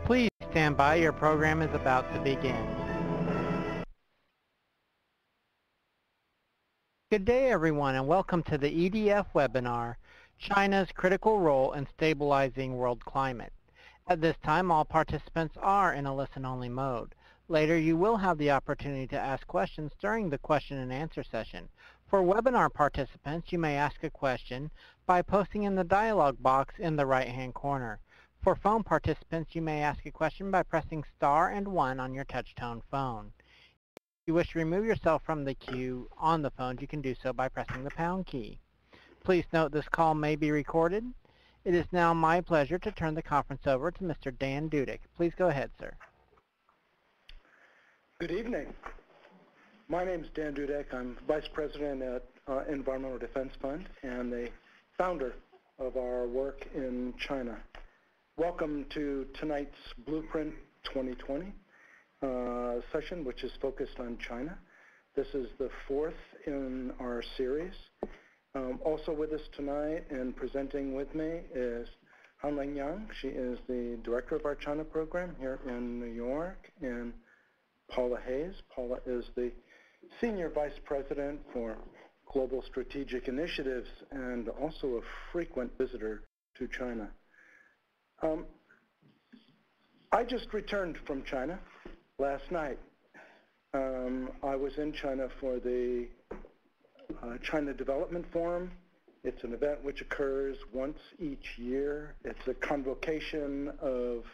Please stand by, your program is about to begin. Good day everyone and welcome to the EDF webinar, China's Critical Role in Stabilizing World Climate. At this time all participants are in a listen-only mode. Later you will have the opportunity to ask questions during the question and answer session. For webinar participants you may ask a question by posting in the dialog box in the right hand corner. For phone participants, you may ask a question by pressing star and 1 on your touch-tone phone. If you wish to remove yourself from the queue on the phone, you can do so by pressing the pound key. Please note this call may be recorded. It is now my pleasure to turn the conference over to Mr. Dan Dudek. Please go ahead, sir. Good evening. My name is Dan Dudek. I'm Vice President at Environmental Defense Fund and the founder of our work in China. Welcome to tonight's Blueprint 2020 session, which is focused on China. This is the 4th in our series. Also with us tonight and presenting with me is Hanling Yang. She is the director of our China program here in New York, and Paula Hayes. Paula is the senior vice president for global strategic initiatives and also a frequent visitor to China. I just returned from China last night. I was in China for the China Development Forum. It's an event which occurs once each year. It's a convocation of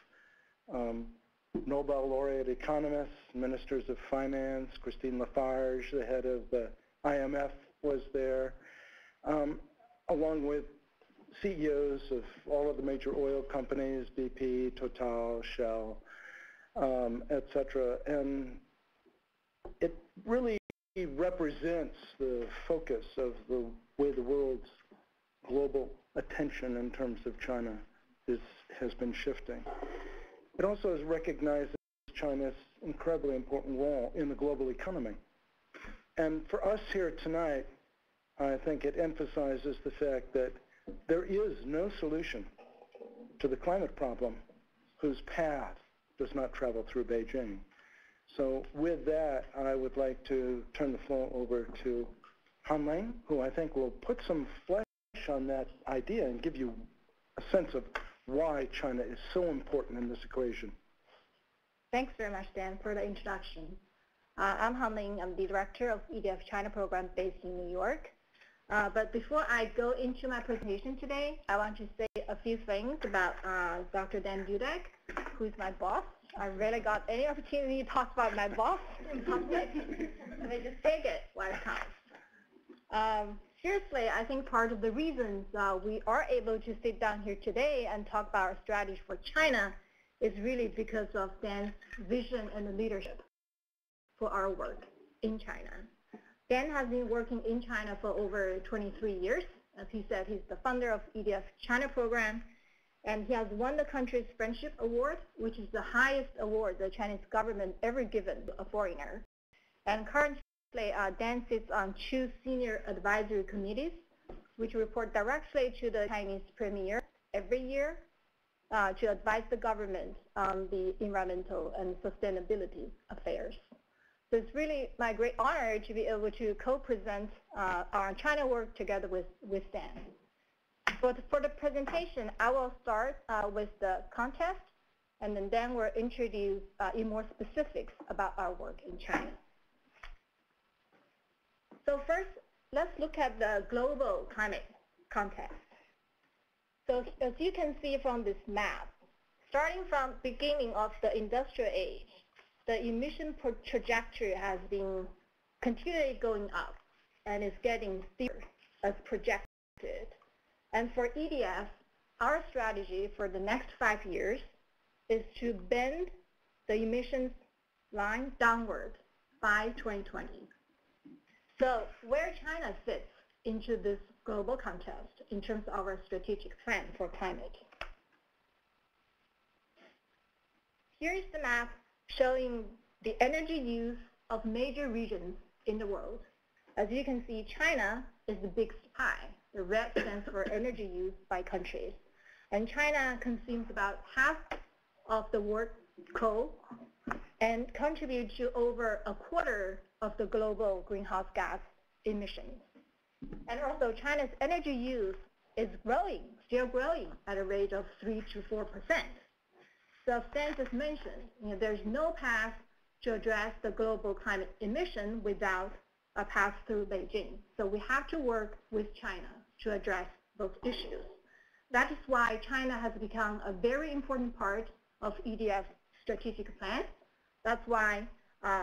Nobel laureate economists, ministers of finance. Christine Lafarge, the head of the IMF, was there, along with CEOs of all of the major oil companies, BP, Total, Shell, etc. And it really represents the focus of the way the world's global attention in terms of China has been shifting. It also recognizes China's incredibly important role in the global economy. And for us here tonight, I think it emphasizes the fact that there is no solution to the climate problem whose path does not travel through Beijing. So with that, I would like to turn the floor over to Hanling, who I think will put some flesh on that idea and give you a sense of why China is so important in this equation. Thanks very much, Dan, for the introduction. I'm Hanling. I'm the director of EDF China program based in New York. But before I go into my presentation today, I want to say a few things about Dr. Dan Dudek, who's my boss. I rarely got any opportunity to talk about my boss in public. Let me just take it while it counts. Seriously, I think part of the reasons we are able to sit down here today and talk about our strategy for China is really because of Dan's vision and leadership for our work in China. Dan has been working in China for over 23 years. As he said, he's the founder of EDF China program, and he has won the country's Friendship Award, which is the highest award the Chinese government ever given a foreigner. And currently, Dan sits on 2 senior advisory committees, which report directly to the Chinese premier every year to advise the government on the environmental and sustainability affairs. So it's really my great honor to be able to co-present our China work together with Dan. For the presentation, I will start with the context, and then Dan will introduce in more specifics about our work in China. So first, let's look at the global climate context. So as you can see from this map, starting from beginning of the industrial age, the emission trajectory has been continually going up and is getting steeper as projected. And for EDF, our strategy for the next 5 years is to bend the emissions line downward by 2020. So where China fits into this global context in terms of our strategic plan for climate. Here is the map showing the energy use of major regions in the world. As you can see, China is the biggest pie. The red stands for energy use by countries. And China consumes about half of the world coal and contribute to over a quarter of the global greenhouse gas emissions. And also China's energy use is growing, still growing at a rate of 3 to 4%. So as Stan just mentioned, there's no path to address the global climate emission without a path through Beijing. So we have to work with China to address those issues. That is why China has become a very important part of EDF's strategic plan. That's why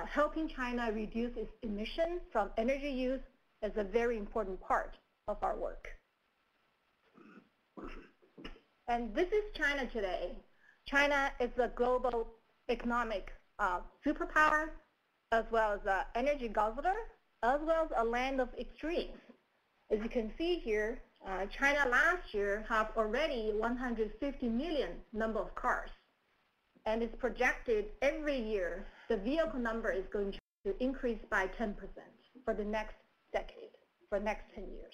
helping China reduce its emissions from energy use is a very important part of our work. And this is China today. China is a global economic superpower, as well as an energy guzzler, as well as a land of extremes. As you can see here, China last year have already 150 million number of cars. And it's projected every year the vehicle number is going to increase by 10% for the next decade, for the next 10 years.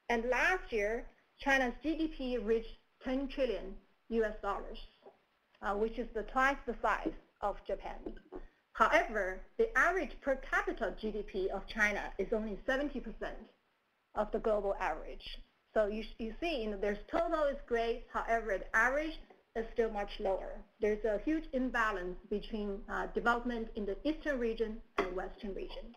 And last year, China's GDP reached 10 trillion US dollars, which is twice the size of Japan. However, the average per capita GDP of China is only 70% of the global average. So you see, there's total is great, however, the average is still much lower. There's a huge imbalance between development in the eastern region and western region.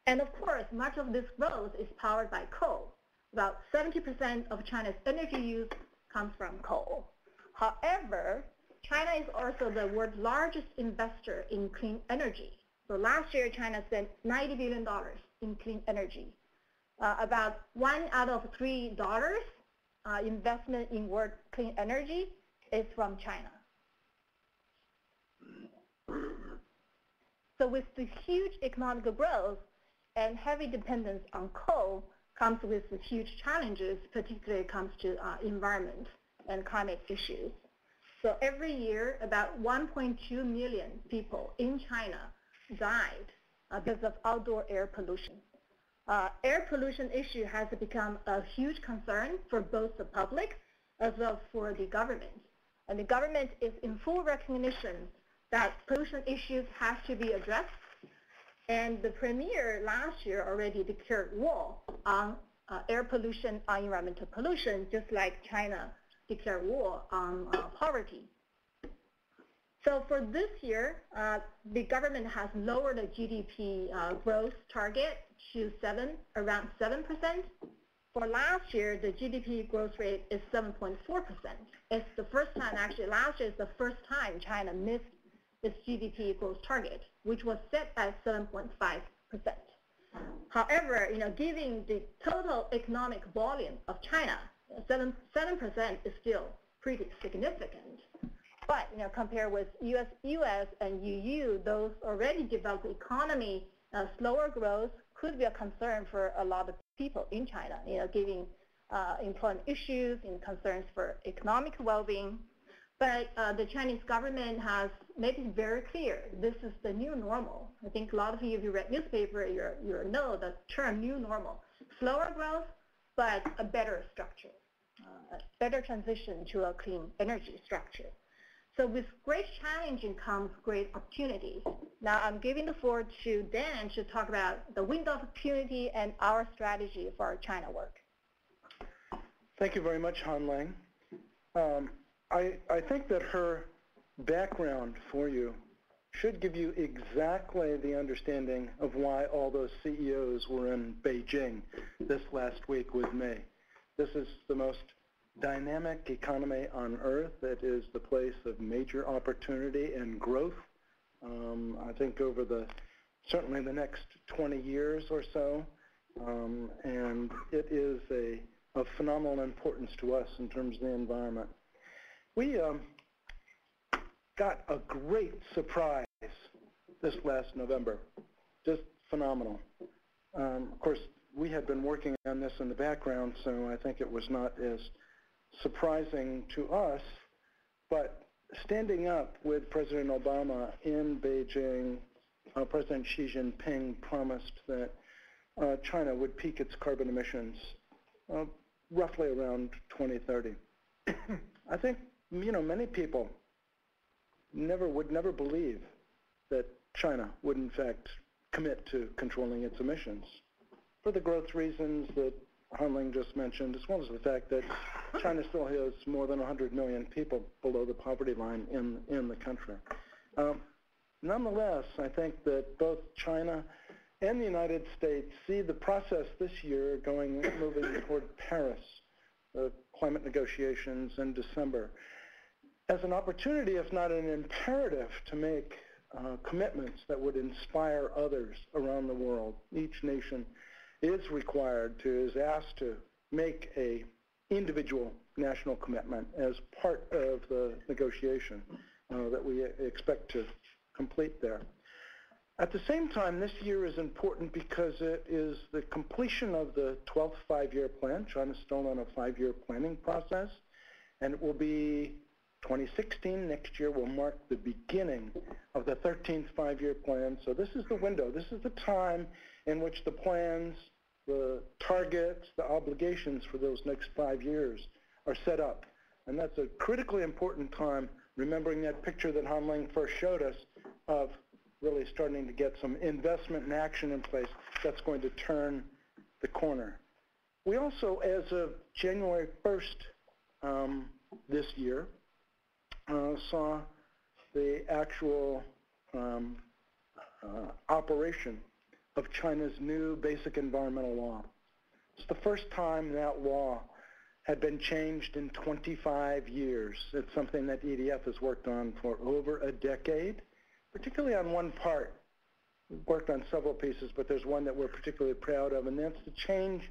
And of course, much of this growth is powered by coal. About 70% of China's energy use comes from coal. However, China is also the world's largest investor in clean energy. So last year, China spent $90 billion in clean energy. About $1 out of $3 investment in world clean energy is from China. So with the huge economic growth and heavy dependence on coal comes with the huge challenges, particularly comes to environment and climate issues. So every year, about 1.2 million people in China died because of outdoor air pollution. Air pollution issue has become a huge concern for both the public as well as for the government. And the government is in full recognition that pollution issues have to be addressed. And the premier last year already declared war on air pollution, on environmental pollution, just like China declared war on poverty. So for this year, the government has lowered the GDP growth target to around 7%. For last year, the GDP growth rate is 7.4%. It's the first time, actually last year is the first time China missed its GDP growth target, which was set at 7.5%. However, given the total economic volume of China, 7% is still pretty significant. But compared with US and EU, those already developed economy, slower growth could be a concern for a lot of people in China, given employment issues and concerns for economic well-being. But the Chinese government has made it very clear this is the new normal. I think a lot of you, if you read newspaper, you know the term new normal. Slower growth, but a better structure, a better transition to a clean energy structure. So with great challenge comes great opportunities. Now I'm giving the floor to Dan to talk about the window of opportunity and our strategy for our China work. Thank you very much, Han-Lang. I think that her background for you should give you exactly the understanding of why all those CEOs were in Beijing this last week with me. This is the most dynamic economy on earth. It is the place of major opportunity and growth. I think over certainly the next 20 years or so, and it is of phenomenal importance to us in terms of the environment. We got a great surprise this last November, just phenomenal. Of course, we had been working on this in the background, so I think it was not as surprising to us, but standing up with President Obama in Beijing, President Xi Jinping promised that China would peak its carbon emissions roughly around 2030. I think many people would never believe that China would in fact commit to controlling its emissions for the growth reasons that Han-Ling just mentioned, as well as the fact that China still has more than 100 million people below the poverty line in the country. Nonetheless, I think that both China and the United States see the process this year moving toward Paris, climate negotiations in December, as an opportunity, if not an imperative, to make commitments that would inspire others around the world. Each nation is asked to make a individual national commitment as part of the negotiation that we expect to complete there. At the same time, this year is important because it is the completion of the 12th five-year plan. China's still on a five-year planning process, and it will be 2016, next year, will mark the beginning of the 13th five-year plan. So this is the window. This is the time in which the plans, the targets, the obligations for those next 5 years are set up. And that's a critically important time, remembering that picture that Han-Ling first showed us of really starting to get some investment and action in place that's going to turn the corner. We also, as of January 1st this year, saw the actual operation of China's new basic environmental law. It's the first time that law had been changed in 25 years. It's something that EDF has worked on for over a decade, particularly on one part. We've worked on several pieces, but there's one that we're particularly proud of, and that's the change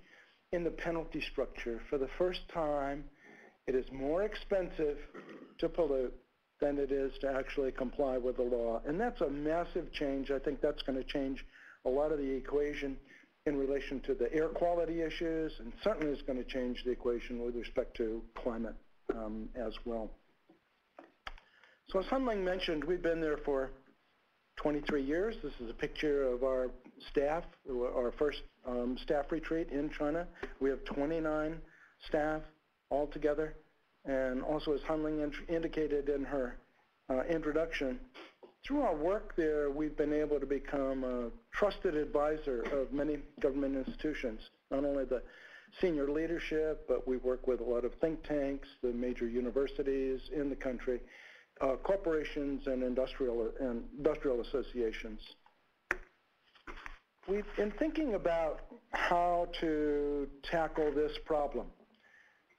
in the penalty structure. For the first time, it is more expensive to pollute than it is to actually comply with the law. And that's a massive change. I think that's going to change a lot of the equation in relation to the air quality issues, and certainly is going to change the equation with respect to climate as well. So as Han-Ling mentioned, we've been there for 23 years. This is a picture of our staff, our first staff retreat in China. We have 29 staff altogether. And also, as Han-Ling indicated in her introduction, through our work there, we've been able to become a trusted advisor of many government institutions, not only the senior leadership, but we work with a lot of think tanks, the major universities in the country, corporations and industrial associations. We've been thinking about how to tackle this problem.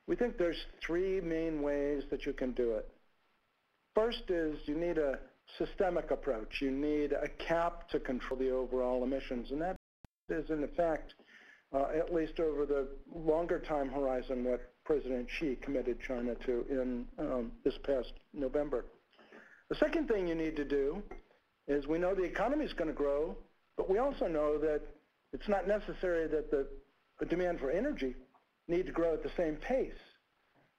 We think there's three main ways that you can do it. First is you need a systemic approach. You need a cap to control the overall emissions, and that is in effect, at least over the longer time horizon, what President Xi committed China to in this past November. The second thing you need to do is, we know the economy is going to grow, but we also know that it's not necessary that the demand for energy need to grow at the same pace.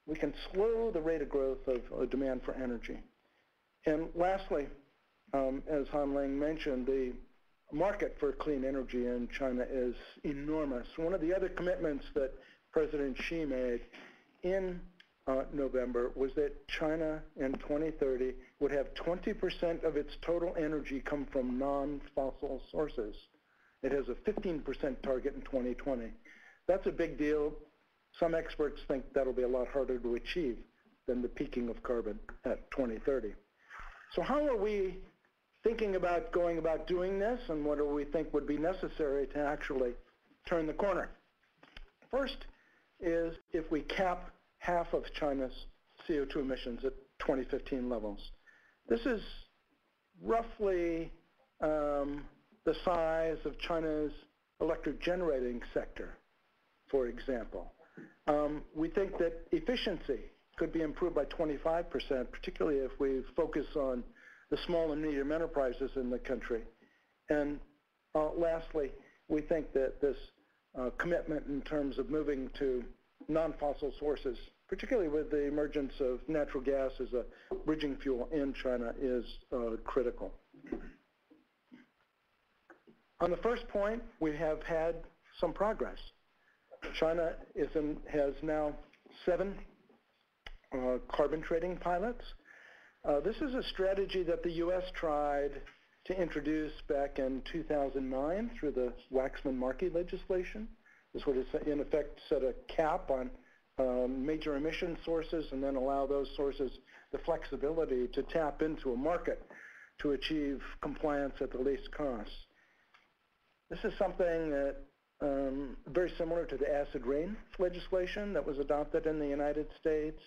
We can slow the rate of growth of demand for energy. And lastly, as Han-Ling mentioned, the market for clean energy in China is enormous. One of the other commitments that President Xi made in November was that China in 2030 would have 20% of its total energy come from non-fossil sources. It has a 15% target in 2020. That's a big deal. Some experts think that'll be a lot harder to achieve than the peaking of carbon at 2030. So how are we thinking about going about doing this, and what do we think would be necessary to actually turn the corner? First is if we cap half of China's CO2 emissions at 2015 levels. This is roughly the size of China's electric generating sector, for example. We think that efficiency could be improved by 25%, particularly if we focus on the small and medium enterprises in the country. And lastly, we think that this commitment in terms of moving to non-fossil sources, particularly with the emergence of natural gas as a bridging fuel in China, is critical. On the first point, we have had some progress. China has now 7 carbon trading pilots. This is a strategy that the U.S. tried to introduce back in 2009 through the Waxman-Markey legislation. This would, in effect, set a cap on major emission sources and then allow those sources the flexibility to tap into a market to achieve compliance at the least cost. This is something that very similar to the acid rain legislation that was adopted in the United States,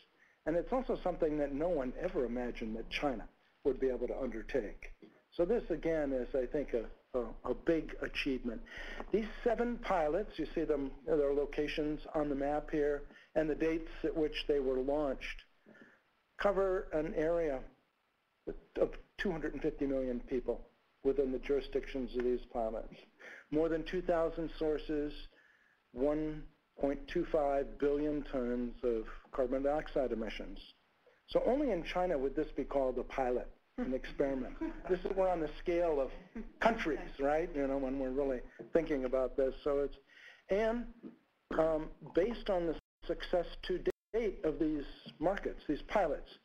and it's also something that no one ever imagined that China would be able to undertake. So this, again, is, I think, a big achievement. These 7 pilots, you see them, their locations on the map here, and the dates at which they were launched, cover an area of 250 million people within the jurisdictions of these pilots. More than 2,000 sources, 1.25 billion tons of carbon dioxide emissions. So only in China would this be called a pilot, an experiment. This is, we're on the scale of countries, right? You know, when we're really thinking about this. So it's, and based on the success to date of these markets, these pilots,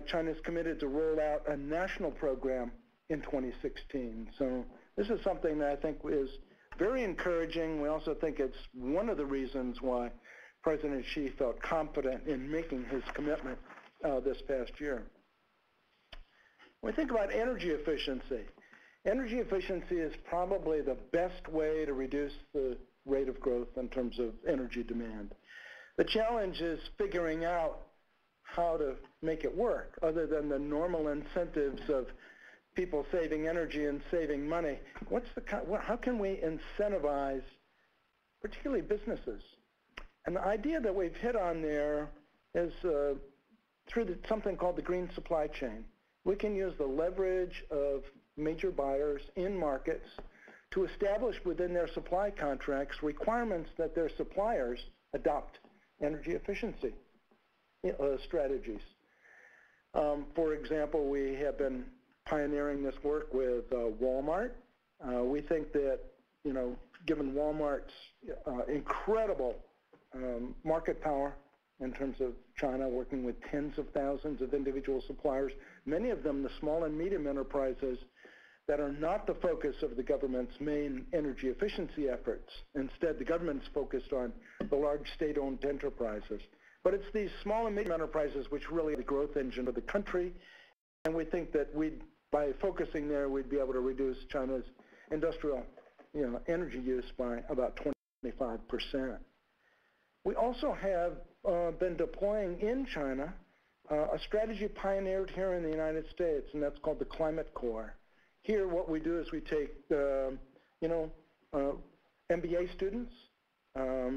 China's committed to roll out a national program in 2016. So this is something that I think is very encouraging. We also think it's one of the reasons why President Xi felt confident in making his commitment this past year. When we think about energy efficiency is probably the best way to reduce the rate of growth in terms of energy demand. The challenge is figuring out how to make it work, other than the normal incentives of people saving energy and saving money. How can we incentivize, particularly businesses? And the idea that we've hit on there is through something called the green supply chain. We can use the leverage of major buyers in markets to establish within their supply contracts requirements that their suppliers adopt energy efficiency strategies. For example, we have been pioneering this work with Walmart. We think that, you know, given Walmart's incredible market power in terms of China, working with tens of thousands of individual suppliers, many of them the small and medium enterprises that are not the focus of the government's main energy efficiency efforts. Instead, the government's focused on the large state-owned enterprises. But it's these small and medium enterprises which really are the growth engine of the country, and we think that by focusing there, we'd be able to reduce China's industrial, energy use by about 25%. We also have been deploying in China a strategy pioneered here in the United States, and that's called the Climate Corps. Here, what we do is we take, MBA students,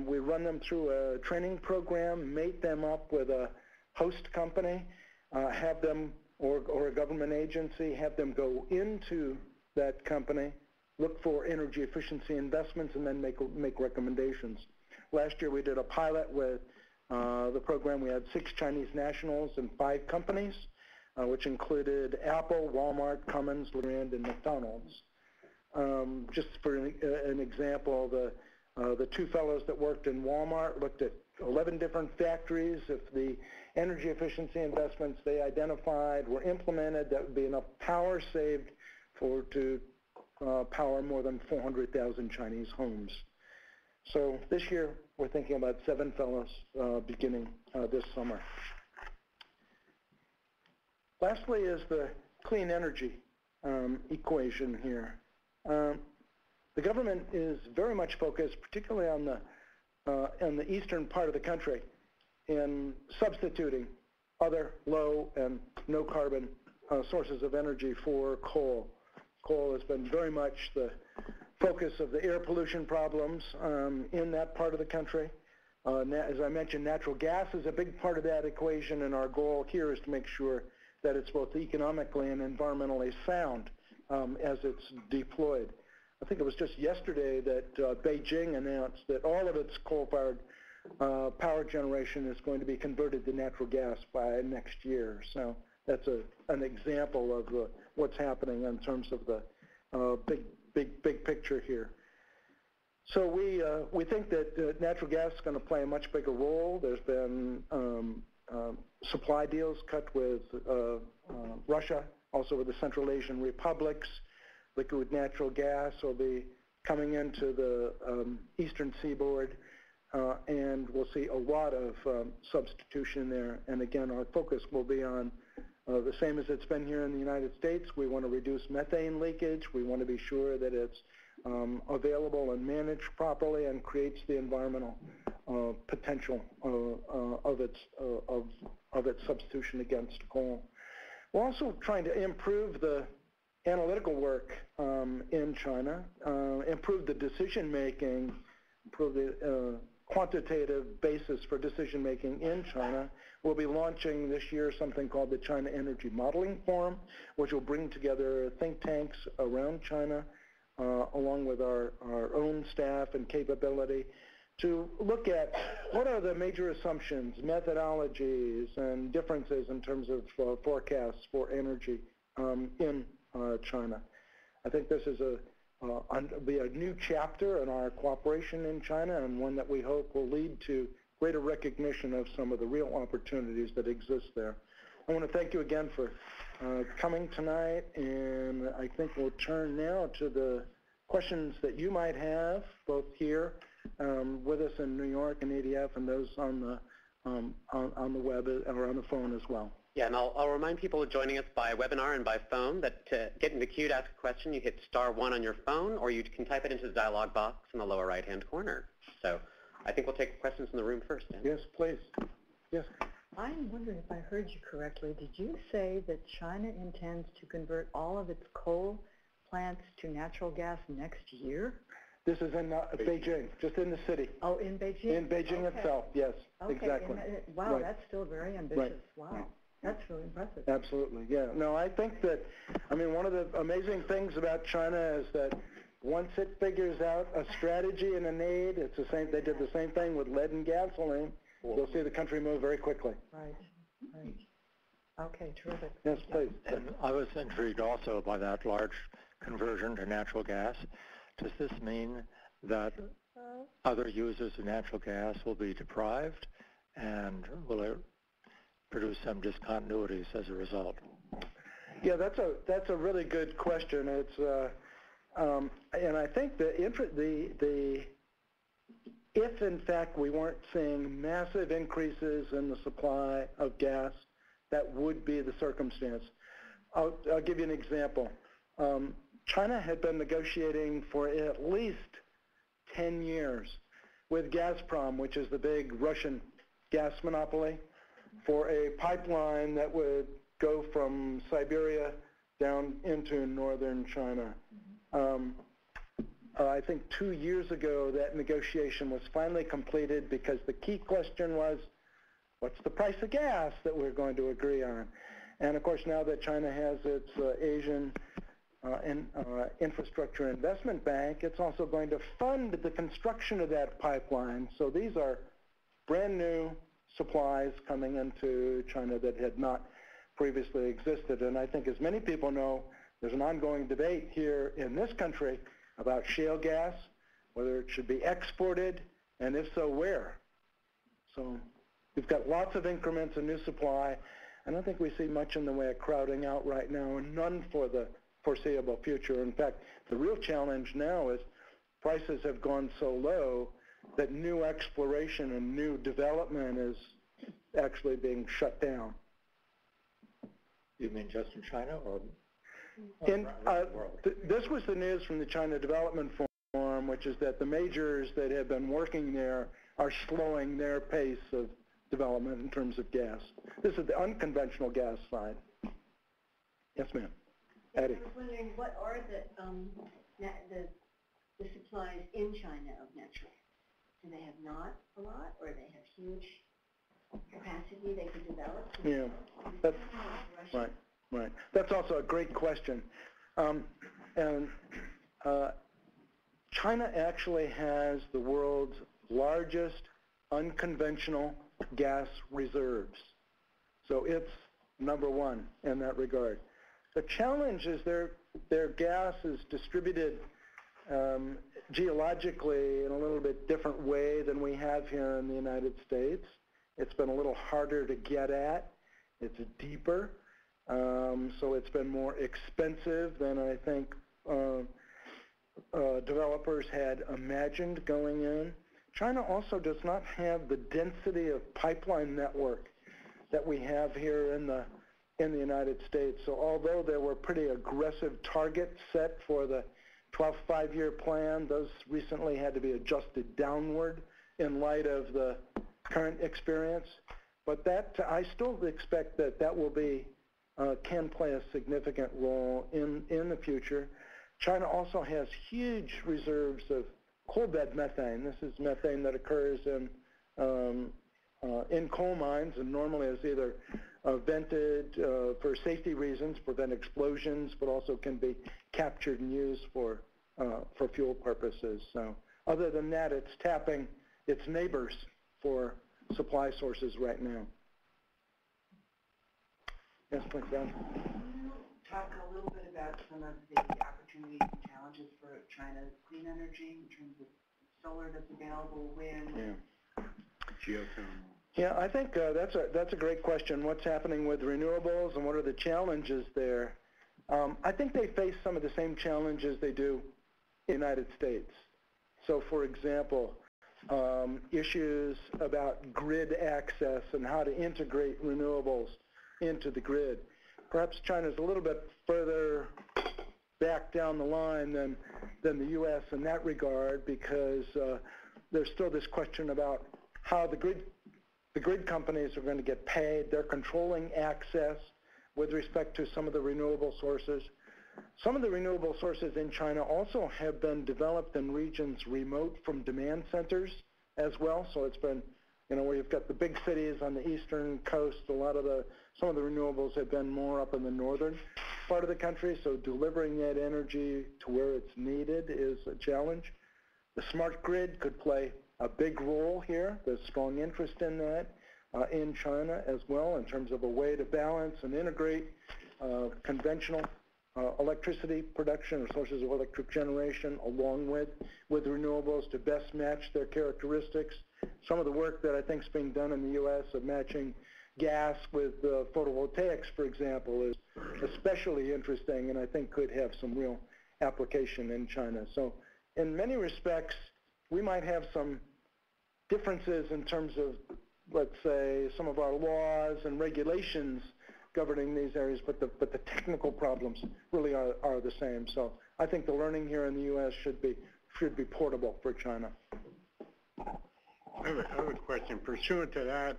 we run them through a training program, mate them up with a host company, have them, or a government agency, have them go into that company, look for energy efficiency investments, and then make recommendations. Last year we did a pilot with the program. We had 6 Chinese nationals and 5 companies, which included Apple, Walmart, Cummins, Legrand, and McDonald's. Just for an example, the 2 fellows that worked in Walmart looked at 11 different factories. If the energy efficiency investments they identified were implemented, that would be enough power saved to power more than 400,000 Chinese homes. So this year, we're thinking about 7 fellows beginning this summer. Lastly is the clean energy equation here. The government is very much focused, particularly on the eastern part of the country, in substituting other low and no carbon sources of energy for coal. Coal has been very much the focus of the air pollution problems in that part of the country. As I mentioned, natural gas is a big part of that equation, and our goal here is to make sure that it's both economically and environmentally sound as it's deployed. I think it was just yesterday that Beijing announced that all of its coal-fired power generation is going to be converted to natural gas by next year. So that's an example of what's happening in terms of the big picture here. So we think that natural gas is going to play a much bigger role. There's been supply deals cut with Russia, also with the Central Asian republics. Liquid natural gas will be coming into the eastern seaboard, and we'll see a lot of substitution there. And again, our focus will be on the same as it's been here in the United States. We want to reduce methane leakage. We want to be sure that it's available and managed properly and creates the environmental potential of its substitution against coal. We're also trying to improve the analytical work in China, improve the decision making, improve the quantitative basis for decision making in China. We'll be launching this year something called the China Energy Modeling Forum, which will bring together think tanks around China, along with our own staff and capability, to look at what are the major assumptions, methodologies, and differences in terms of forecasts for energy in China. I think this is be a new chapter in our cooperation in China, and one that we hope will lead to greater recognition of some of the real opportunities that exist there. I want to thank you again for coming tonight, and I think we'll turn now to the questions that you might have, both here with us in New York and EDF, and those on the web or on the phone as well. Yeah, and I'll remind people joining us by webinar and by phone that to get in the queue to ask a question, you hit *1 on your phone, or you can type it into the dialog box in the lower right-hand corner. So I think we'll take questions in the room first, Dan. Yes, please. Yes. I'm wondering if I heard you correctly. Did you say that China intends to convert all of its coal plants to natural gas next year? This is in Beijing, just in the city. Oh, in Beijing? In Beijing okay. itself, yes, okay. exactly. Wow, right. That's still very ambitious. Right. Wow, that's really impressive. Absolutely, yeah. No, I think that, I mean, one of the amazing things about China is that once it figures out a strategy and a need, it's the same. They did the same thing with lead and gasoline. You'll see the country move very quickly. Right, right. Okay, terrific. Yes, please. And I was intrigued also by that large conversion to natural gas. Does this mean that other users of natural gas will be deprived, and will it produce some discontinuities as a result? Yeah, that's a really good question. It's and I think if in fact we weren't seeing massive increases in the supply of gas, that would be the circumstance. I'll give you an example. China had been negotiating for at least 10 years with Gazprom, which is the big Russian gas monopoly, for a pipeline that would go from Siberia down into northern China. I think 2 years ago that negotiation was finally completed because the key question was, what's the price of gas that we're going to agree on? And of course, now that China has its Asian Infrastructure Investment Bank, it's also going to fund the construction of that pipeline. So these are brand new supplies coming into China that had not previously existed. And I think, as many people know, there's an ongoing debate here in this country about shale gas, whether it should be exported, and if so, where. So we've got lots of increments of new supply. I don't think we see much in the way of crowding out right now, and none for the foreseeable future. In fact, the real challenge now is prices have gone so low that new exploration and new development is actually being shut down. You mean just in China, or around the world? This was the news from the China Development Forum, which is that the majors that have been working there are slowing their pace of development in terms of gas. This is the unconventional gas side. Yes, ma'am. Eddie. I was wondering, what are the supplies in China of natural gas? Do they have not a lot, or they have huge capacity they could develop? Yeah, that's right. Right. That's also a great question. China actually has the world's largest unconventional gas reserves. So it's number one in that regard. The challenge is their gas is distributed geologically in a little bit different way than we have here in the United States. It's been a little harder to get at. It's deeper. So it's been more expensive than I think developers had imagined going in. China also does not have the density of pipeline network that we have here in the United States. So although there were pretty aggressive targets set for the 12th five-year plan, those recently had to be adjusted downward in light of the current experience. But that, I still expect that that will be, can play a significant role in the future. China also has huge reserves of coal bed methane. This is methane that occurs in coal mines and normally is either vented for safety reasons, prevent explosions, but also can be captured and used for fuel purposes. So other than that, it's tapping its neighbors for supply sources right now. Yes, please, Dan. Can you talk a little bit about some of the opportunities and challenges for China's clean energy in terms of solar that's available, wind, geothermal? Yeah, I think that's a great question. What's happening with renewables and what are the challenges there? I think they face some of the same challenges they do in the United States. So, for example, issues about grid access and how to integrate renewables into the grid. Perhaps China's a little bit further back down the line than the U.S. in that regard, because there's still this question about how the grid companies are going to get paid. They're controlling access with respect to some of the renewable sources. Some of the renewable sources in China also have been developed in regions remote from demand centers as well. So it's been, you know, where you've got the big cities on the eastern coast, some of the renewables have been more up in the northern part of the country. So delivering that energy to where it's needed is a challenge. The smart grid could play a big role here. There's strong interest in that in China as well, in terms of a way to balance and integrate conventional electricity production or sources of electric generation along with renewables to best match their characteristics. Some of the work that I think is being done in the U.S. of matching gas with photovoltaics, for example, is especially interesting and I think could have some real application in China. So in many respects, we might have some differences in terms of, let's say, some of our laws and regulations governing these areas, but the technical problems really are the same. So I think the learning here in the U.S. should be portable for China. I have a question. Pursuant to that,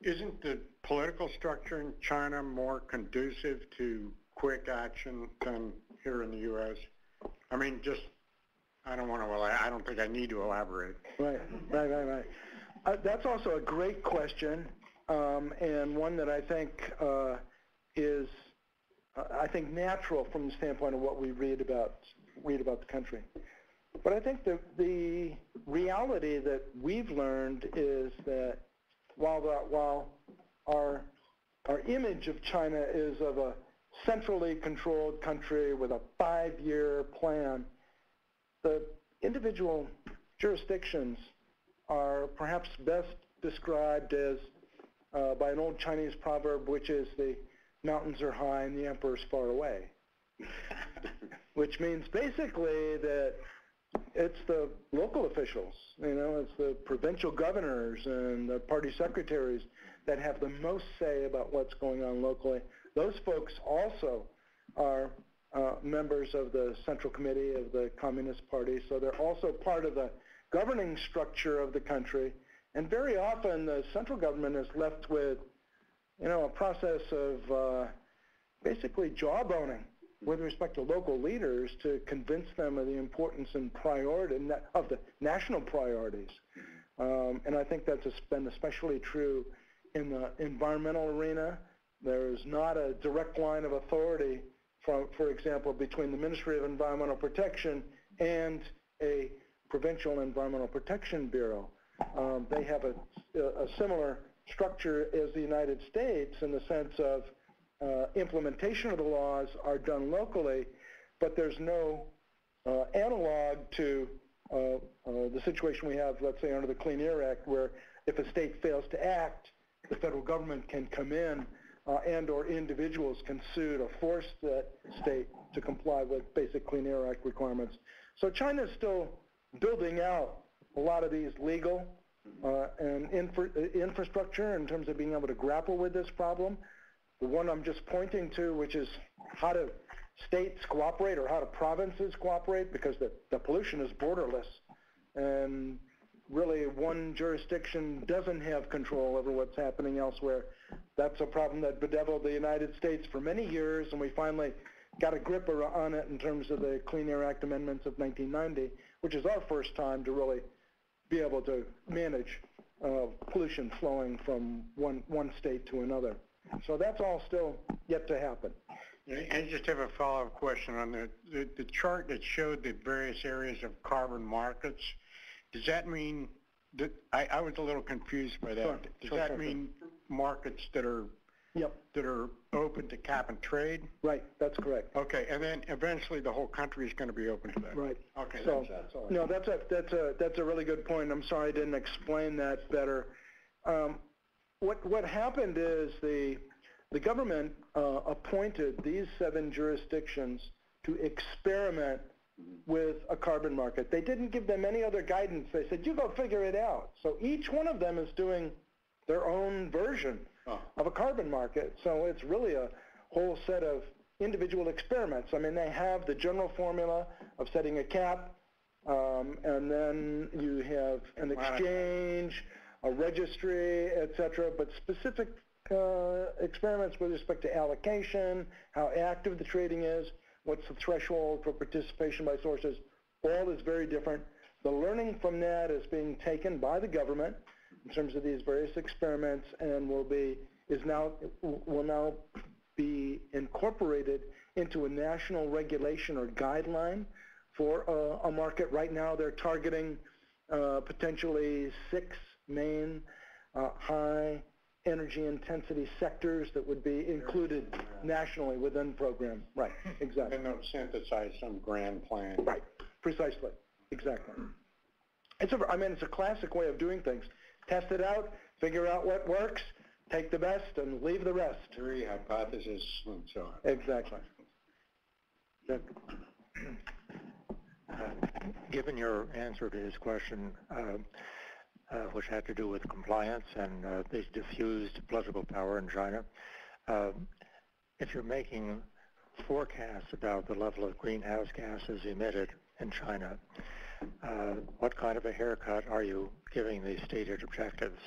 isn't the political structure in China more conducive to quick action than here in the U.S.? I mean, just, I don't think I need to elaborate. Right. That's also a great question, and one that I think is, natural from the standpoint of what we read about the country. But I think the reality that we've learned is that while our image of China is of a centrally controlled country with a 5-year plan, the individual jurisdictions are perhaps best described as by an old Chinese proverb, which is the mountains are high and the emperor's far away. Which means basically that it's the local officials, it's the provincial governors and the party secretaries that have the most say about what's going on locally. Those folks also are members of the Central Committee of the Communist Party, so they're also part of the governing structure of the country. And very often the central government is left with, a process of basically jawboning with respect to local leaders to convince them of the importance and priority of the national priorities. And I think that's been especially true in the environmental arena. There's not a direct line of authority, for example, between the Ministry of Environmental Protection and a provincial environmental protection bureau. They have a similar structure as the United States in the sense of implementation of the laws are done locally, but there's no analog to the situation we have, let's say, under the Clean Air Act, where if a state fails to act, the federal government can come in and or individuals can sue to force that state to comply with basic Clean Air Act requirements. So China is still building out a lot of these legal and infrastructure in terms of being able to grapple with this problem. The one I'm just pointing to, which is how do states cooperate or how do provinces cooperate, because the pollution is borderless. And really one jurisdiction doesn't have control over what's happening elsewhere. That's a problem that bedeviled the United States for many years, and we finally got a grip on it in terms of the Clean Air Act amendments of 1990, which is our first time to really be able to manage pollution flowing from one state to another. So that's all still yet to happen. I just have a follow-up question on the chart that showed the various areas of carbon markets. Does that mean that, I was a little confused by that. Does that mean markets that are that are open to cap and trade? Right, that's correct. Okay, and then eventually the whole country is going to be open to that. Right. Okay, so, that's all. No, that's a really good point. I'm sorry I didn't explain that better. What happened is the government appointed these 7 jurisdictions to experiment with a carbon market. They didn't give them any other guidance. They said, you go figure it out. So each one of them is doing their own version of a carbon market. So it's really a whole set of individual experiments. I mean, they have the general formula of setting a cap, and then you have an exchange, a registry, etc., but specific experiments with respect to allocation, how active the trading is, what's the threshold for participation by sources, all is very different. The learning from that is being taken by the government in terms of these various experiments and will now be incorporated into a national regulation or guideline for a market. Right now they're targeting potentially 6 main high energy intensity sectors that would be included nationally within the program. Right, exactly. And they'll synthesize some grand plan. Right, precisely, exactly. It's a classic way of doing things. Test it out, figure out what works, take the best, and leave the rest. Theory, hypothesis, and so on. Exactly. Given your answer to his question, which had to do with compliance and this diffused political power in China, if you're making forecasts about the level of greenhouse gases emitted in China, what kind of a haircut are you giving these stated objectives?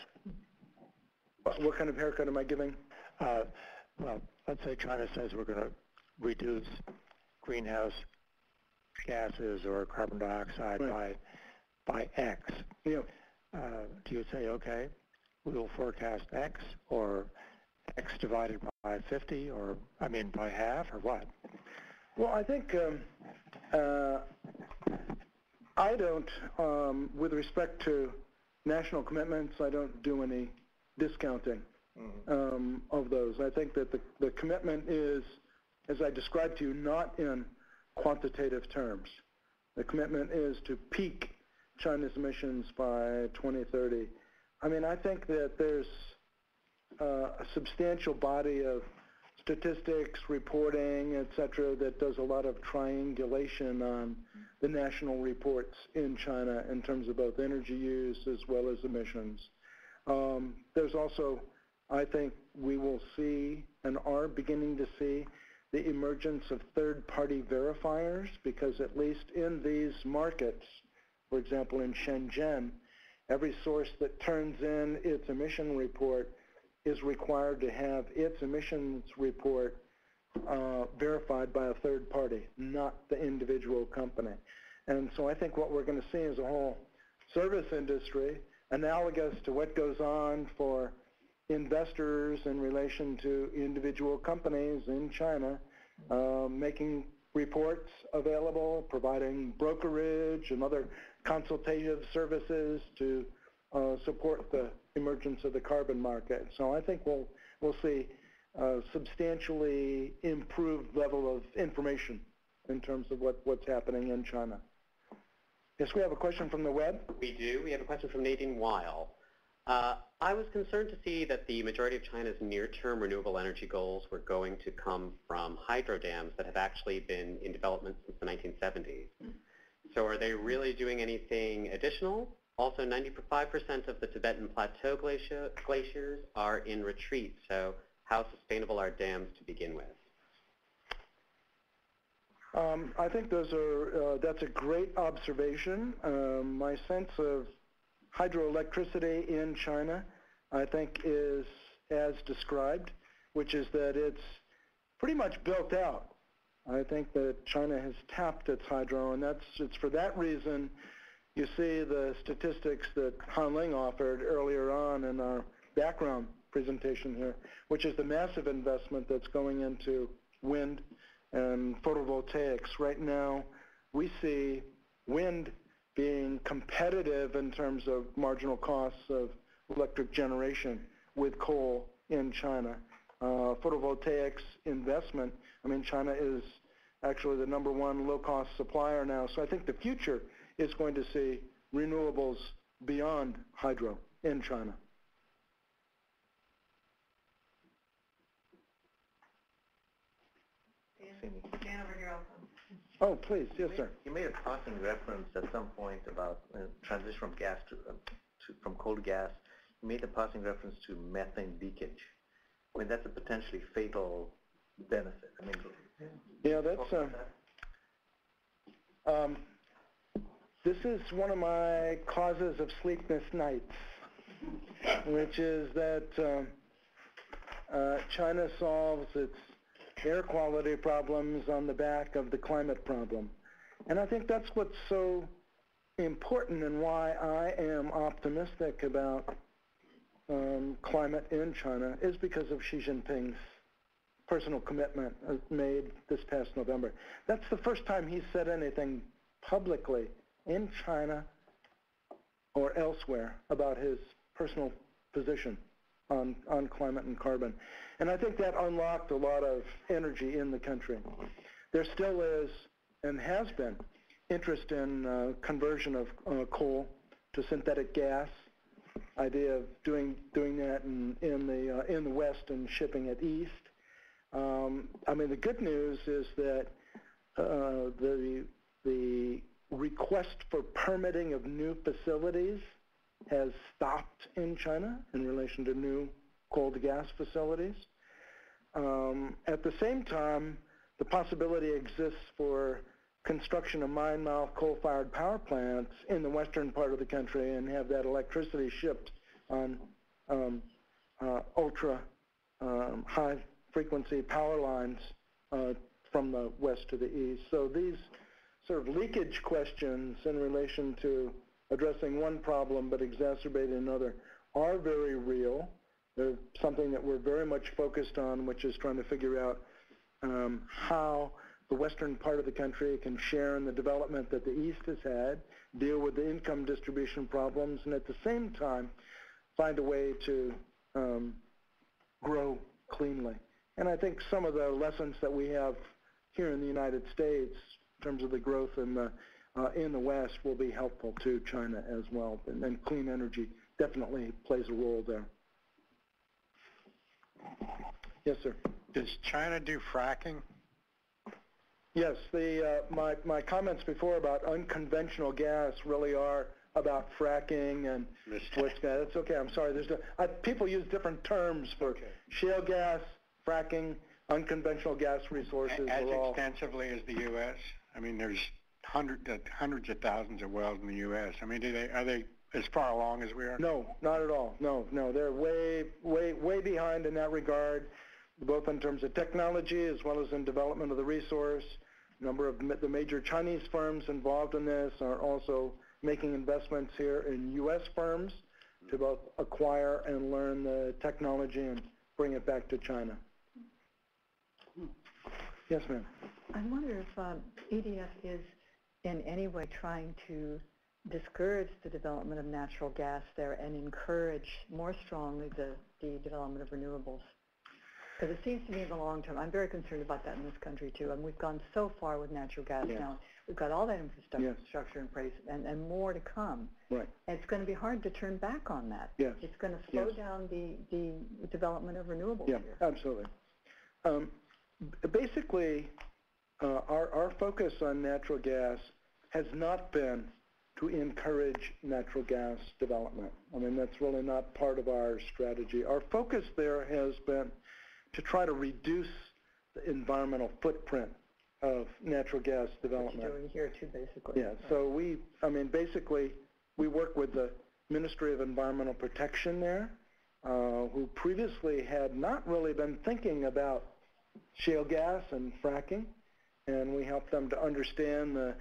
What kind of haircut am I giving? Well, let's say China says we're going to reduce greenhouse gases or carbon dioxide by X. Yeah. Do you say, okay, we will forecast X, or X divided by 50, or, I mean, by half, or what? Well, I think I don't, with respect to national commitments, I don't do any discounting of those. I think that the commitment is, as I described to you, not in quantitative terms. The commitment is to peak China's emissions by 2030. I mean, I think that there's a substantial body of statistics, reporting, et cetera, that does a lot of triangulation on the national reports in China in terms of both energy use as well as emissions. There's also, I think we will see and are beginning to see the emergence of third-party verifiers, because at least in these markets, for example, in Shenzhen, every source that turns in its emission report is required to have its emissions report verified by a third party, not the individual company. And so I think what we're going to see is a whole service industry analogous to what goes on for investors in relation to individual companies in China, making reports available, providing brokerage and other consultative services to support the emergence of the carbon market. So I think we'll see a substantially improved level of information in terms of what's happening in China. Yes, we have a question from the web. We do. We have a question from Nadine Weil. I was concerned to see that the majority of China's near-term renewable energy goals were going to come from hydro dams that have actually been in development since the 1970s. So are they really doing anything additional? Also, 95% of the Tibetan Plateau glaciers are in retreat, so how sustainable are dams to begin with? I think that's a great observation. My sense of hydroelectricity in China, I think, is as described, which is that it's pretty much built out. I think that China has tapped its hydro, and it's for that reason you see the statistics that Han Ling offered earlier on in our background presentation here, which is the massive investment that's going into wind and photovoltaics. Right now, we see wind being competitive in terms of marginal costs of electric generation with coal in China. Photovoltaics investment, I mean, China is actually the #1 low-cost supplier now. So I think the future is going to see renewables beyond hydro in China. Dan over here also. Oh, please, yes, sir. You made a passing reference at some point about transition from gas from coal to gas. You made a passing reference to methane leakage. I mean, that's a potentially fatal benefit. I mean, yeah, that's this is one of my causes of sleepless nights, which is that China solves its air quality problems on the back of the climate problem. And I think that's what's so important and why I am optimistic about climate in China is because of Xi Jinping's personal commitment made this past November. That's the first time he's said anything publicly in China or elsewhere about his personal position on climate and carbon. And I think that unlocked a lot of energy in the country. There still is, and has been, interest in conversion of coal to synthetic gas. Idea of doing that in the West and shipping it east. I mean, the good news is that the request for permitting of new facilities has stopped in China in relation to new coal to gas facilities. At the same time, the possibility exists for construction of mine-mouth coal-fired power plants in the western part of the country and have that electricity shipped on ultra high-frequency power lines from the west to the east. So these sort of leakage questions in relation to addressing one problem but exacerbating another are very real. They're something that we're very much focused on, which is trying to figure out how the western part of the country can share in the development that the east has had, deal with the income distribution problems, and at the same time find a way to grow cleanly. And I think some of the lessons that we have here in the United States in terms of the growth in the West will be helpful to China as well. And then clean energy definitely plays a role there. Yes, sir. Does China do fracking? Yes, my comments before about unconventional gas really are about fracking and what's gas. It's okay. I'm sorry. People use different terms for shale gas, fracking, unconventional gas resources. As extensively as the U.S. I mean, there's hundreds of thousands of wells in the U.S. I mean, are they as far along as we are? No, not at all. No, they're way behind in that regard, both in terms of technology as well as in development of the resource. A number of the major Chinese firms involved in this are also making investments here in U.S. firms to both acquire and learn the technology and bring it back to China. Yes, ma'am. I wonder if EDF is in any way trying to discourage the development of natural gas there and encourage more strongly the development of renewables. Because it seems to me in the long term, I'm very concerned about that in this country too. And we've gone so far with natural gas now. We've got all that infrastructure in place and more to come. Right. And it's going to be hard to turn back on that. Yes. It's going to slow down the development of renewables here. Yeah, absolutely. Basically, our focus on natural gas has not been to encourage natural gas development. I mean, that's really not part of our strategy. Our focus there has been to try to reduce the environmental footprint of natural gas development. What you're doing here too, basically. Yeah, so basically, we work with the Ministry of Environmental Protection there, who previously had not really been thinking about shale gas and fracking, and we help them to understand the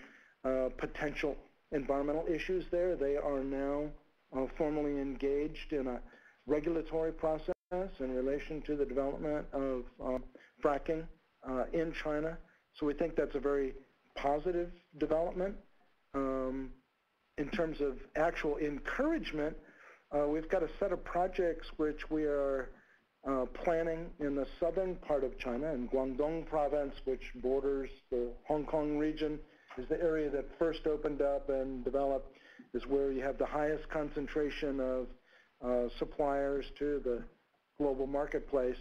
potential environmental issues there. They are now formally engaged in a regulatory process in relation to the development of fracking in China. So we think that's a very positive development. In terms of actual encouragement, we've got a set of projects which we are planning in the southern part of China, in Guangdong province, which borders the Hong Kong region, is the area that first opened up and developed, is where you have the highest concentration of suppliers to the global marketplace,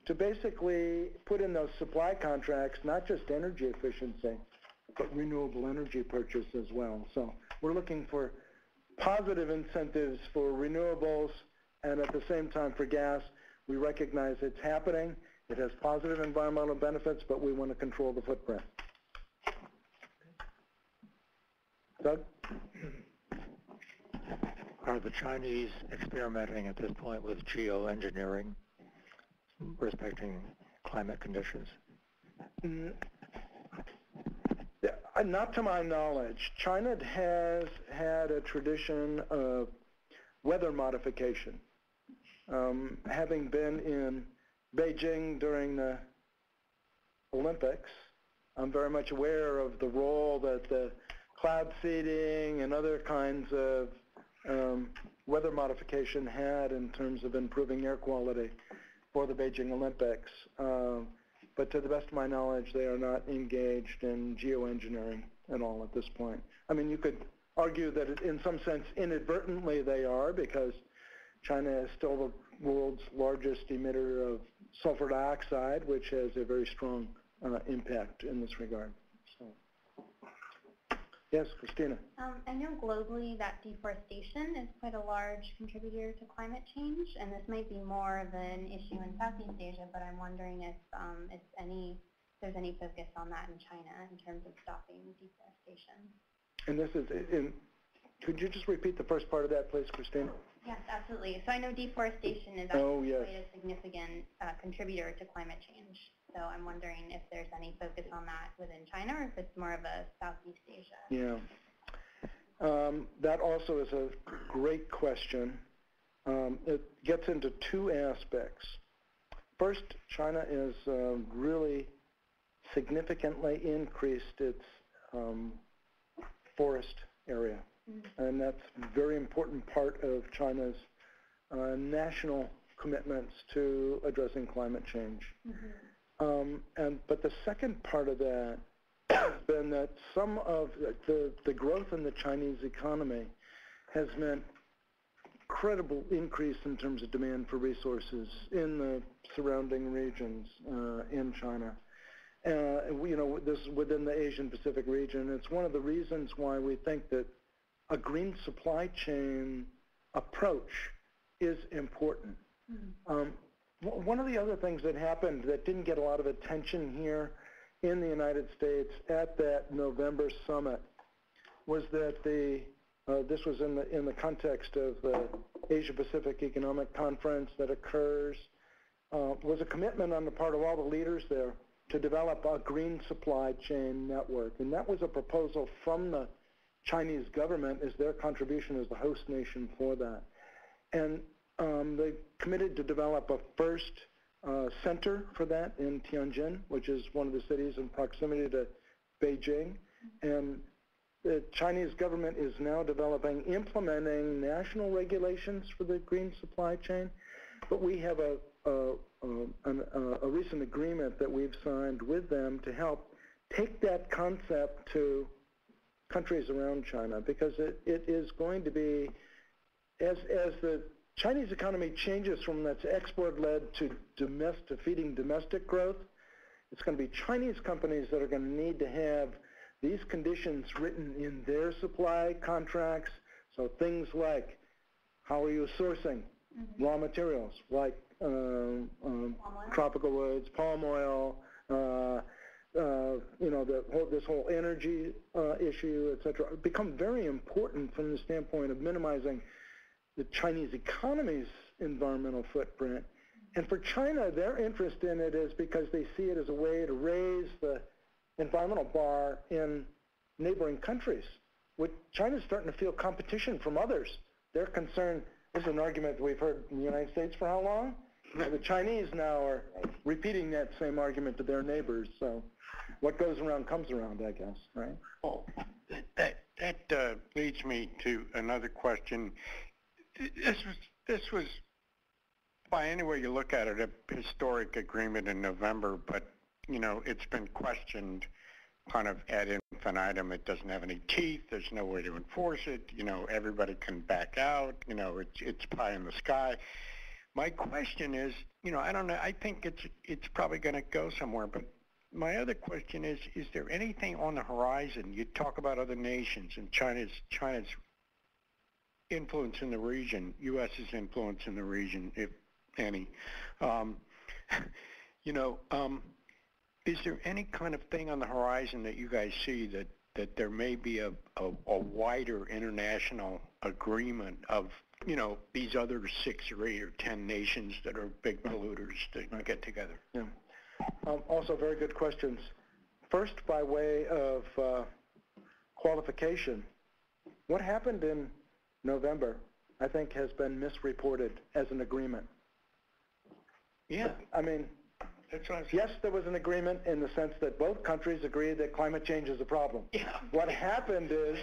to basically put in those supply contracts, not just energy efficiency, but renewable energy purchase as well. So we're looking for positive incentives for renewables, and at the same time for gas. We recognize it's happening. It has positive environmental benefits, but we want to control the footprint. Doug? Are the Chinese experimenting at this point with geoengineering, respecting climate conditions? Not to my knowledge. China has had a tradition of weather modification. Having been in Beijing during the Olympics, I'm very much aware of the role that the cloud seeding and other kinds of weather modification had in terms of improving air quality for the Beijing Olympics. But to the best of my knowledge, they are not engaged in geoengineering at all at this point. I mean, you could argue that in some sense inadvertently they are, because China is still the world's largest emitter of sulfur dioxide, which has a very strong impact in this regard. So. Yes, Christina. I know globally that deforestation is quite a large contributor to climate change, and this might be more of an issue in Southeast Asia, but I'm wondering if there's any focus on that in China in terms of stopping deforestation. And this is could you just repeat the first part of that, please, Christina? Yes, absolutely. So I know deforestation is actually quite a significant contributor to climate change. So I'm wondering if there's any focus on that within China, or if it's more of a Southeast Asia. Yeah. That also is a great question. It gets into two aspects. First, China has really significantly increased its forest area. And that's a very important part of China's national commitments to addressing climate change. But the second part of that has been that some of the growth in the Chinese economy has meant incredible increase in terms of demand for resources in the surrounding regions in China. This is within the Asian Pacific region. It's one of the reasons why we think that a green supply chain approach is important. One of the other things that happened that didn't get a lot of attention here in the United States at that November summit was that this was in the context of the Asia Pacific Economic Conference that occurs, was a commitment on the part of all the leaders there to develop a green supply chain network. And that was a proposal from the Chinese government as their contribution as the host nation for that. And they committed to develop a first center for that in Tianjin, which is one of the cities in proximity to Beijing. And the Chinese government is now implementing national regulations for the green supply chain. But we have a a recent agreement that we've signed with them to help take that concept to countries around China, because it is going to be, as the Chinese economy changes from that export-led to feeding domestic growth, it's going to be Chinese companies that are going to need to have these conditions written in their supply contracts. So things like, how are you sourcing raw materials like tropical woods, palm oil, this whole energy issue, et cetera, become very important from the standpoint of minimizing the Chinese economy's environmental footprint. And for China, their interest in it is because they see it as a way to raise the environmental bar in neighboring countries. China's starting to feel competition from others. They're concerned. This is an argument that we've heard in the United States for how long? The Chinese now are repeating that same argument to their neighbors. So what goes around comes around, I guess, right? Oh, that leads me to another question. This was, by any way you look at it, a historic agreement in November, but, it's been questioned kind of ad infinitum. It doesn't have any teeth. There's no way to enforce it. Everybody can back out. It's pie in the sky. My question is, I don't know. I think it's probably going to go somewhere. But my other question is there anything on the horizon? You talk about other nations and China's influence in the region, U.S.'s influence in the region, if any. Is there any kind of thing on the horizon that you guys see that there may be a wider international agreement of, these other 6 or 8 or 10 nations that are big polluters to get together? Yeah. Also very good questions. First, by way of qualification, what happened in November, I think, has been misreported as an agreement. Yeah. I mean, yes, there was an agreement in the sense that both countries agreed that climate change is a problem. Yeah. What happened is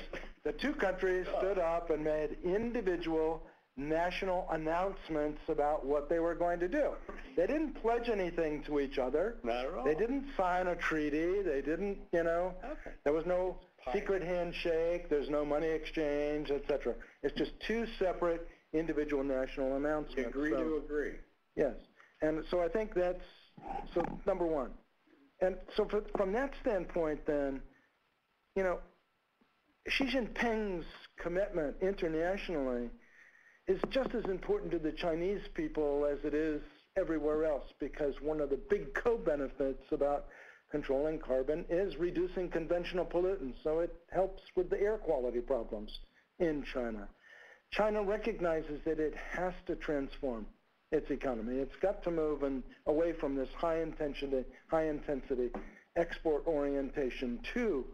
the 2 countries stood up and made individual national announcements about what they were going to do. They didn't pledge anything to each other. Not at all. They didn't sign a treaty. They didn't, Okay. There was no secret handshake. There's no money exchange, etc. It's just 2 separate individual national announcements. Agree to agree. Yes. And so I think that's, number one. And so from that standpoint then, Xi Jinping's commitment internationally is just as important to the Chinese people as it is everywhere else, because one of the big co-benefits about controlling carbon is reducing conventional pollutants. So it helps with the air quality problems in China. China recognizes that it has to transform its economy. It's got to move away from this high intensity export orientation to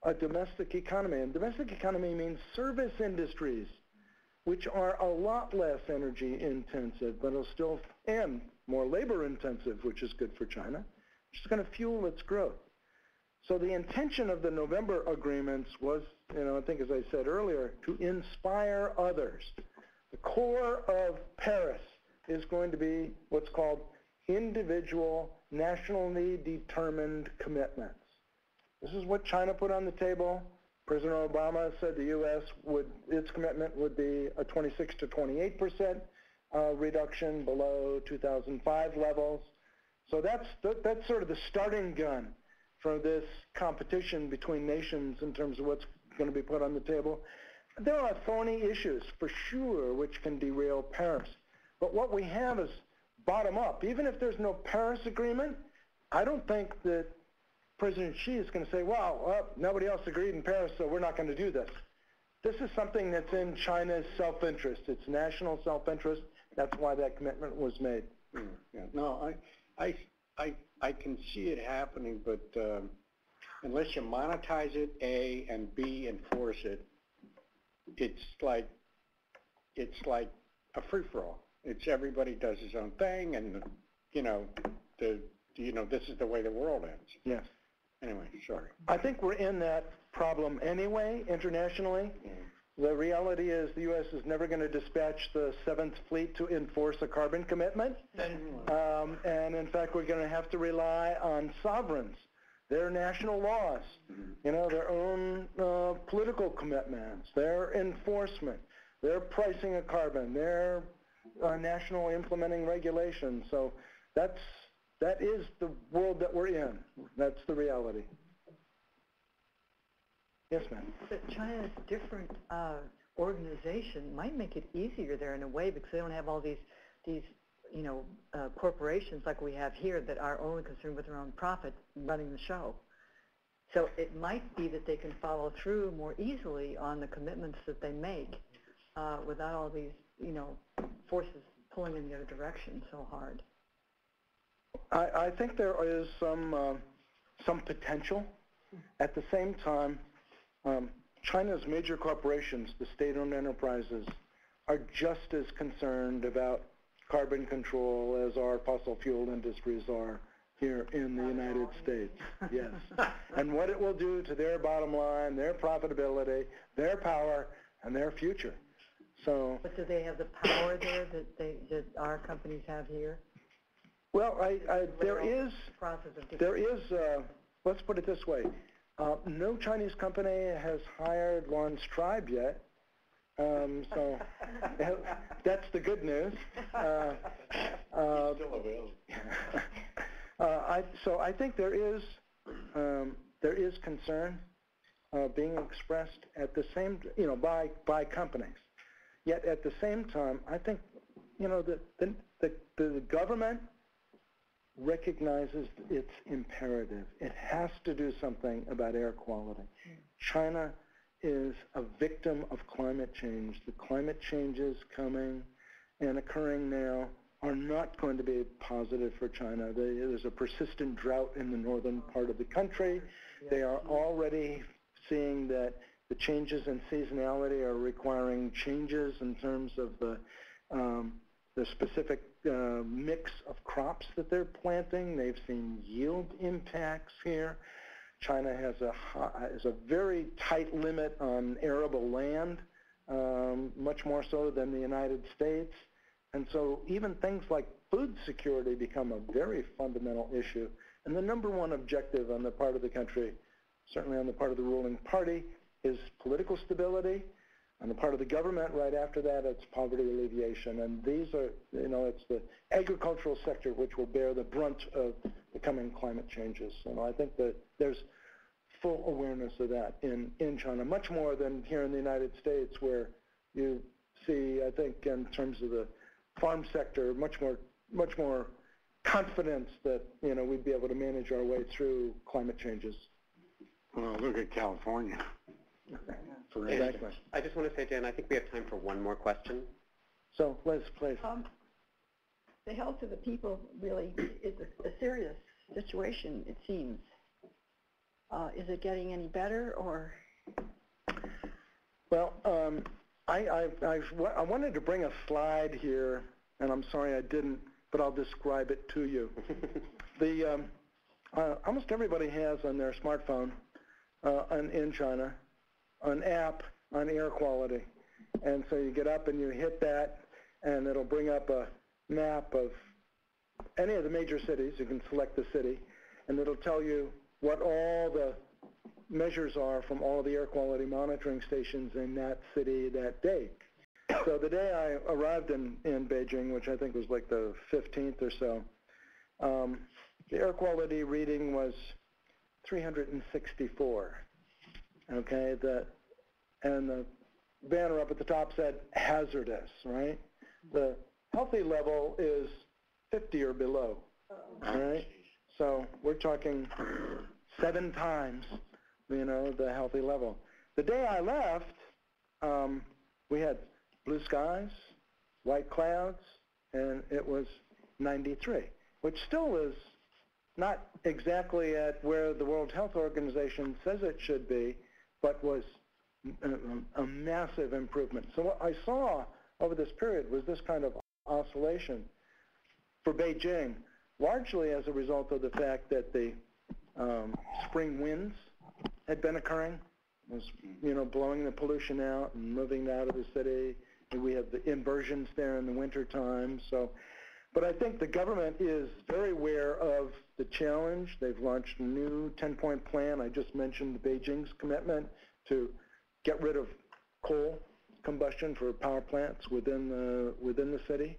a domestic economy. And domestic economy means service industries, which are a lot less energy intensive, but are still, and more labor intensive, which is good for China, which is going to fuel its growth. So the intention of the November agreements was, I think as I said earlier, to inspire others. The core of Paris is going to be what's called individual, nationally determined commitments. This is what China put on the table. President Obama said the U.S. its commitment would be a 26 to 28% reduction below 2005 levels. So that's sort of the starting gun for this competition between nations in terms of what's going to be put on the table. There are thorny issues for sure which can derail Paris. But what we have is bottom up. Even if there's no Paris agreement, I don't think that President Xi is going to say, well, nobody else agreed in Paris, so we're not going to do this. This is something that's in China's self-interest. It's national self-interest. That's why that commitment was made. Yeah. No, I can see it happening, but unless you monetize it, A, and B, enforce it, it's like a free-for-all. It's everybody does his own thing, and this is the way the world ends. Yes. Anyway, sorry. I think we're in that problem anyway, internationally. The reality is the U.S. is never going to dispatch the 7th Fleet to enforce a carbon commitment. And in fact, we're going to have to rely on sovereigns, their national laws, you know, their own political commitments, their enforcement, their pricing of carbon, their national implementing regulations. So that is the world that we're in. That's the reality. Yes, ma'am. But China's different organization might make it easier there in a way because they don't have all these you know, corporations like we have here that are only concerned with their own profit running the show. So it might be that they can follow through more easily on the commitments that they make without all these, you know, forces pulling in the other direction so hard. I think there is some potential. At the same time, China's major corporations, the state-owned enterprises, are just as concerned about carbon control as our fossil fuel industries are here in the United States. Yes. And what it will do to their bottom line, their profitability, their power, and their future. So. But do they have the power there that our companies have here? Well, there is, let's put it this way. No Chinese company has hired Lawrence Tribe yet, so that's the good news. Still available. So I think there is concern being expressed at the same, you know, by companies. Yet at the same time, I think, you know, the government recognizes it's imperative. It has to do something about air quality. China is a victim of climate change. The climate changes coming and occurring now are not going to be positive for China. There's a persistent drought in the northern part of the country. They are already seeing that the changes in seasonality are requiring changes in terms of the specific mix of crops that they're planting. They've seen yield impacts here. China has a very tight limit on arable land, much more so than the United States. And so even things like food security become a very fundamental issue. And the number one objective on the part of the country, certainly on the part of the ruling party, is political stability. On the part of the government, right after that, it's poverty alleviation. And these are, you know, it's the agricultural sector which will bear the brunt of the coming climate changes. And I think that there's full awareness of that in China, much more than here in the United States, where you see, I think, in terms of the farm sector, much more confidence that, you know, we'd be able to manage our way through climate changes. Well, look at California. Exactly. I just want to say, Dan, I think we have time for one more question. So, Liz, please. The health of the people really is a serious situation, it seems. Is it getting any better, or? Well, I wanted to bring a slide here, and I'm sorry I didn't, but I'll describe it to you. Almost everybody has on their smartphone in China an app on air quality. And so you get up and you hit that, and it'll bring up a map of any of the major cities. You can select the city, and it'll tell you what all the measures are from all the air quality monitoring stations in that city that day. So the day I arrived in Beijing, which I think was like the 15th or so, the air quality reading was 364. Okay, and the banner up at the top said hazardous, right? The healthy level is 50 or below, right? So we're talking 7 times, you know, the healthy level. The day I left, we had blue skies, white clouds, and it was 93, which still is not exactly at where the World Health Organization says it should be, but was a massive improvement. So what I saw over this period was this kind of oscillation for Beijing, largely as a result of the fact that the spring winds had been occurring was, you know, blowing the pollution out and moving it out of the city. And we have the inversions there in the winter time. So, but I think the government is very aware of the challenge. They've launched a new 10-point plan. I just mentioned Beijing's commitment to get rid of coal combustion for power plants within the city.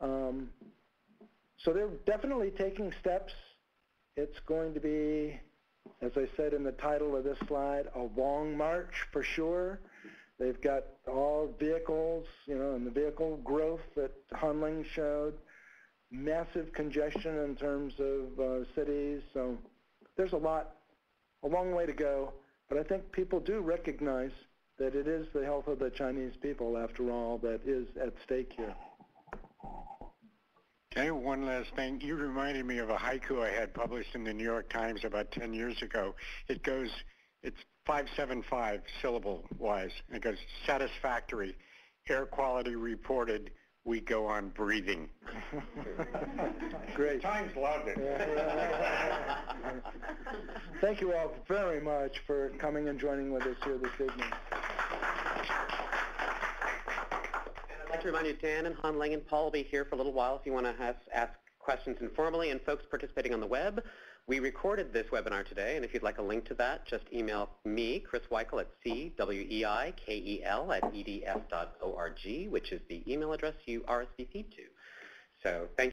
So they're definitely taking steps. It's going to be, as I said in the title of this slide, a long march for sure. They've got all vehicles, you know, and the vehicle growth that Hanling showed, massive congestion in terms of cities. So there's a long way to go. But I think people do recognize that it is the health of the Chinese people, after all, that is at stake here. Okay, one last thing. You reminded me of a haiku I had published in the New York Times about 10 years ago. It goes, it's 575 syllable-wise. It goes, satisfactory, air quality reported, we go on breathing. Great. Times loved it. Thank you all very much for coming and joining with us here this evening. I'd like to remind you, Dan and Hanling and Paul will be here for a little while if you want to ask questions informally. And folks participating on the web, we recorded this webinar today, and if you'd like a link to that, just email me, Chris Weichel, at cweikel@edf.org, which is the email address you RSVP'd to. So thank